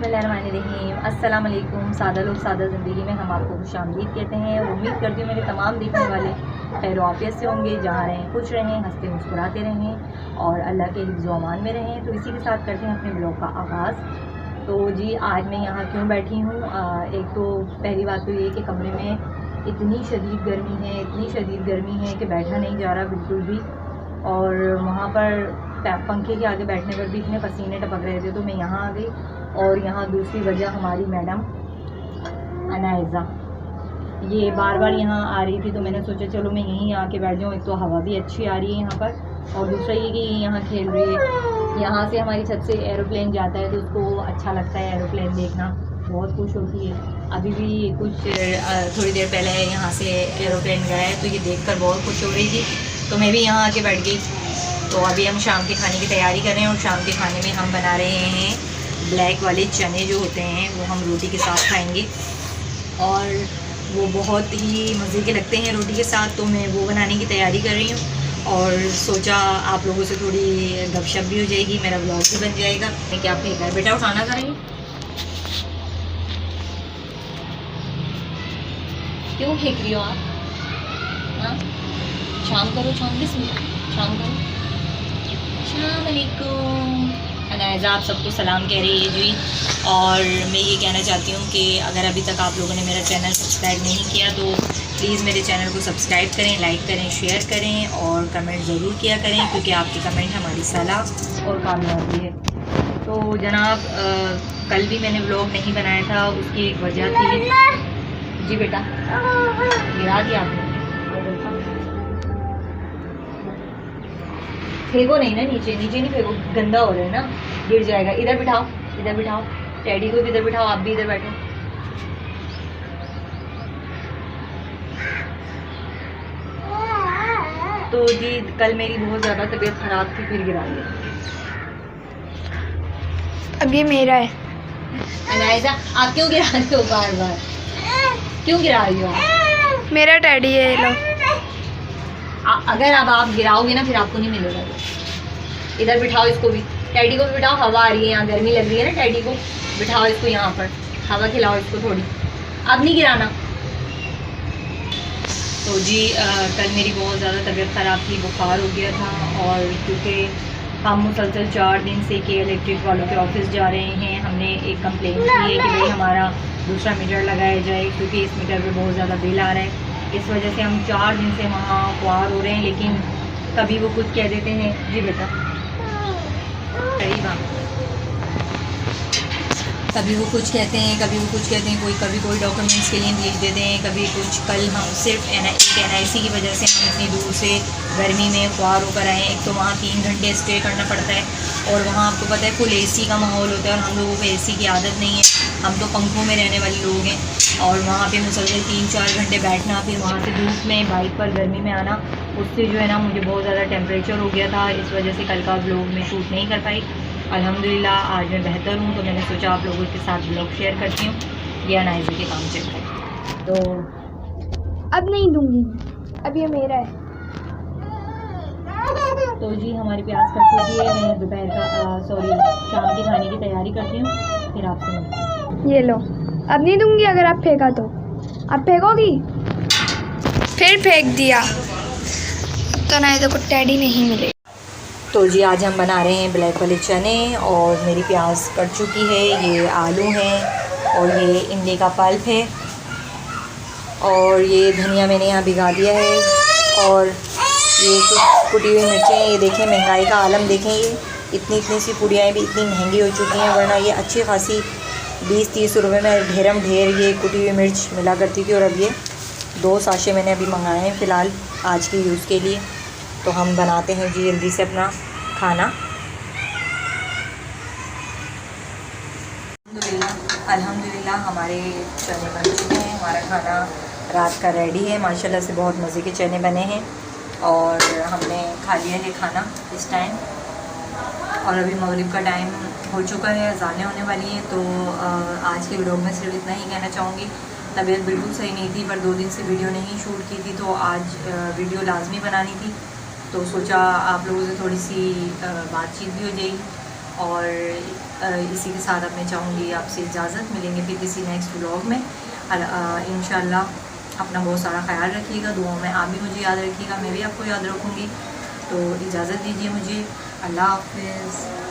बिस्मिल्लाहिर्रहमानिर्रहीम। अस्सलाम वालेकुम। सादा लोग सादा ज़िंदगी में हम आपको खुशामदीद कहते हैं और उम्मीद करती हूँ मेरे तमाम देखने वाले खैर आफियत से होंगे, जहाँ रहें खुश रहें, हंसते मुस्कुराते रहें और अल्लाह के हिफ्ज़ व अमान में रहें। तो इसी के साथ करते हैं अपने ब्लॉग का आगाज़। तो जी आज मैं यहाँ क्यों बैठी हूँ, एक तो पहली बात तो ये कि कमरे में इतनी शदीद गर्मी है कि बैठा नहीं जा रहा बिल्कुल भी, और वहाँ पर पंखे के आगे बैठने पर भी इतने पसीने टपक रहे थे। तो मैं यहाँ आ गई। और यहाँ दूसरी वजह हमारी मैडम अनायज़ा ये बार बार यहाँ आ रही थी, तो मैंने सोचा चलो मैं यहीं आके बैठ जाऊँ। एक तो हवा भी अच्छी आ रही है यहाँ पर, और दूसरा ये कि यहाँ खेल रही है। यहाँ से हमारी छत से एरोप्लेन जाता है तो उसको अच्छा लगता है एरोप्लेन देखना, बहुत खुश होती है। अभी भी कुछ थोड़ी देर पहले यहाँ से एरोप्लेन गया है तो ये देखकर बहुत खुश हो रही थी, तो मैं भी यहाँ आके बैठ गई। तो अभी हम शाम के खाने की तैयारी कर रहे हैं और शाम के खाने में हम बना रहे हैं ब्लैक वाले चने जो होते हैं, वो हम रोटी के साथ खाएंगे और वो बहुत ही मज़े के लगते हैं रोटी के साथ। तो मैं वो बनाने की तैयारी कर रही हूँ और सोचा आप लोगों से थोड़ी गपशप भी हो जाएगी, मेरा ब्लॉग भी बन जाएगा। क्या आप फेंका है बेटा, उठाना करेंगे क्यों फेंक रही हो आप? हाँ शाम करो, शाम शाम करो। अस्सलाम वालेकुम। अनायज़ा आप सबको सलाम कह रही है जी। और मैं ये कहना चाहती हूँ कि अगर अभी तक आप लोगों ने मेरा चैनल सब्सक्राइब नहीं किया तो प्लीज़ मेरे चैनल को सब्सक्राइब करें, लाइक करें, शेयर करें और कमेंट ज़रूर किया करें, क्योंकि आपकी कमेंट हमारी सलाह और कामयाबी है। तो जनाब कल भी मैंने व्लॉग नहीं बनाया था, उसकी एक वजह थी। जी बेटा गिरा दिया आपने, फेंको नहीं ना, नीचे नहीं फेंको, गंदा हो रहा है ना, गिर जाएगा। इधर बिठाओ टैडी को भी इधर बिठाओ, आप भी इधर बैठो। तो जी कल मेरी बहुत ज़्यादा तबीयत ख़राब थी, फिर गिरा दिया। अब ये मेरा है। अनायज़ा आप क्यों गिरा रही हो बार बार, क्यों गिरा रही हो? मेरा टैडी है, लो। अगर अब आप गिराओगे ना फिर आपको नहीं मिलेगा। इधर बिठाओ इसको भी, टैडी को भी बिठाओ, हवा आ रही है, यहाँ गर्मी लग रही है ना, टैडी को बिठाओ, इसको यहाँ पर हवा खिलाओ इसको थोड़ी, अब नहीं गिराना। तो जी कल मेरी बहुत ज़्यादा तबीयत ख़राब थी, बुखार हो गया था, और क्योंकि हम मुसलसल 4 दिन से के इलेक्ट्रिक वालों के ऑफिस जा रहे हैं, हमने एक कंप्लेंट की है कि भाई हमारा दूसरा मीटर लगाया जाए, क्योंकि इस मीटर पे बहुत ज़्यादा बिल आ रहा है। इस वजह से हम 4 दिन से वहाँ ख्वार हो रहे हैं, लेकिन कभी वो कुछ कह देते हैं। जी बेटा कभी वो कुछ कहते हैं, कभी कोई डॉक्यूमेंट्स के लिए भेज देते हैं, कभी कुछ। कल हम सिर्फ एक NIC की वजह से हम इतनी दूर से गर्मी में ख्वार होकर आए हैं। एक तो वहाँ 3 घंटे स्टे करना पड़ता है और वहाँ आपको पता है फुल AC का माहौल होता है, और हम लोगों को AC की आदत नहीं है, हम तो पंखों में रहने वाले लोग हैं। और वहाँ पे मुसलसल 3-4 घंटे बैठना, फिर वहाँ से धूप में बाइक पर गर्मी में आना, उससे जो है ना मुझे बहुत ज़्यादा टेम्परेचर हो गया था। इस वजह से कल का व्लॉग में शूट नहीं कर पाई। अल्हम्दुलिल्लाह आज मैं बेहतर हूँ, तो मैंने सोचा आप लोगों के साथ व्लॉग शेयर करती हूँ। ये अनायज़ा के काम चल रहा है, तो अब नहीं दूंगी, अब ये मेरा है। तो जी हमारी प्याज कट चुकी है, मैं दोपहर का शाम के खाने की तैयारी करती हूँ, फिर आपसे मिलती हूँ। ये लो, अब नहीं दूंगी, अगर आप फेंका तो आप फेंकोगी, फिर फेंक दिया तो ना तो कुछ टैडी नहीं मिले। तो जी आज हम बना रहे हैं ब्लैक वाले चने, और मेरी प्याज कट चुकी है, ये आलू हैं और ये इमली का पल्प है, और ये धनिया मैंने यहाँ भिगा दिया है, और ये कुछ कुटी हुई मिर्चें। ये देखें महंगाई का आलम देखें, ये इतनी सी पुड़ियाँ भी इतनी महंगी हो चुकी हैं, वरना ये अच्छी खासी 20-30 रुपये में ढेरम ढेर ये कुटी हुई मिर्च मिला करती थी। और अब ये 2 साशे मैंने अभी मंगाए हैं फ़िलहाल आज के यूज़ के लिए। तो हम बनाते हैं जी जल्दी से अपना खाना। अल्हम्दुलिल्लाह हमारे चने बन चुके हैं, हमारा खाना रात का रेडी है। माशाल्लाह से बहुत मज़े के चने बने हैं, और हमने खा लिया है खाना इस टाइम। और अभी मगरिब का टाइम हो चुका है, अज़ानें होने वाली हैं। तो आज के वीडियो में सिर्फ इतना ही कहना चाहूँगी। तबीयत बिल्कुल सही नहीं थी, पर 2 दिन से वीडियो नहीं शूट की थी, तो आज वीडियो लाजमी बनानी थी। तो सोचा आप लोगों से थोड़ी सी बातचीत भी हो जाएगी, और इसी के साथ अब मैं चाहूँगी आपसे इजाज़त, मिलेंगे फिर किसी नेक्स्ट व्लॉग में इंशाल्लाह। अपना बहुत सारा ख्याल रखिएगा, दुआओं में आप भी मुझे याद रखिएगा, मैं भी आपको याद रखूँगी। तो इजाज़त दीजिए मुझे, अल्लाह हाफ़िज़।